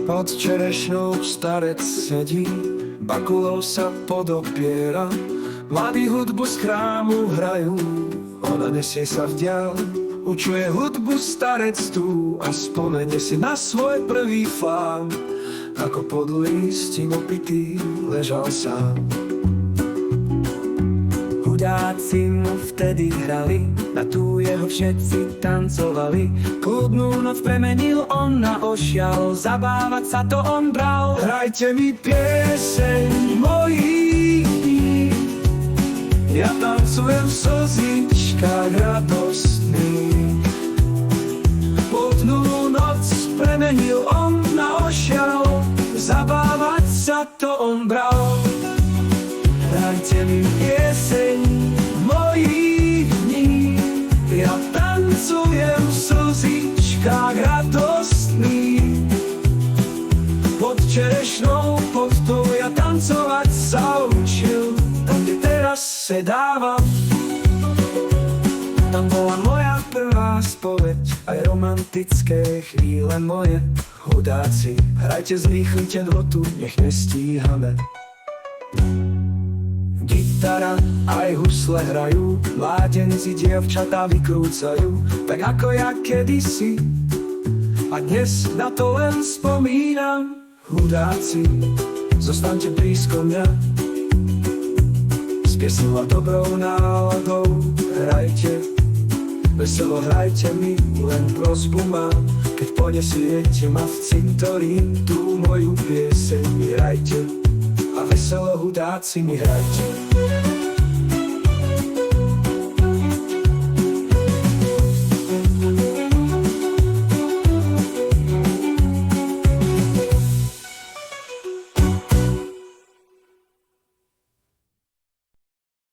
Pod čerešňou starec sedí, bakulou sa podopiera. Mladí hudbu z chrámu hrajú, ona nesie sa vďal. Učuje hudbu starec tu a spomenie si na svoj prvý flám. Ako pod lístím opitý ležal sám. Chudáci mu vtedy hrali, na tú jeho všetci tancovali. Kľudnú noc premenil on na ošial, zabávať sa to on bral. Hrajte mi pieseň mojich dní, ja tancujem v slzičkách radostných. Kľudnú noc premenil on na ošial, zabávať sa to on bral. Hrajte mi pieseň mojich dní, ja tancujem v slzičkách radostných. Pod čerešnou pochtou ja tancovať sa učil, tam kde teraz sedávam. Tam bola moja prvá spoveď, aj romantické chvíle moje. Chudáci, hrajte, zrýchlite hrotu, nech nestíhame. Gitara aj husle hrajú, mládenci dievčatá vykrúcajú, tak ako ja kedysi. A dnes na to len spomínam. Chudáci, zostaňte blízko mňa, s piesňou a dobrou náladou hrajte. Veselo hrajte mi, len prosbu mám, keď ponesiete ma v cintorín, tú moju pieseň mi hrajte. A veselo hudáci mi hrajte.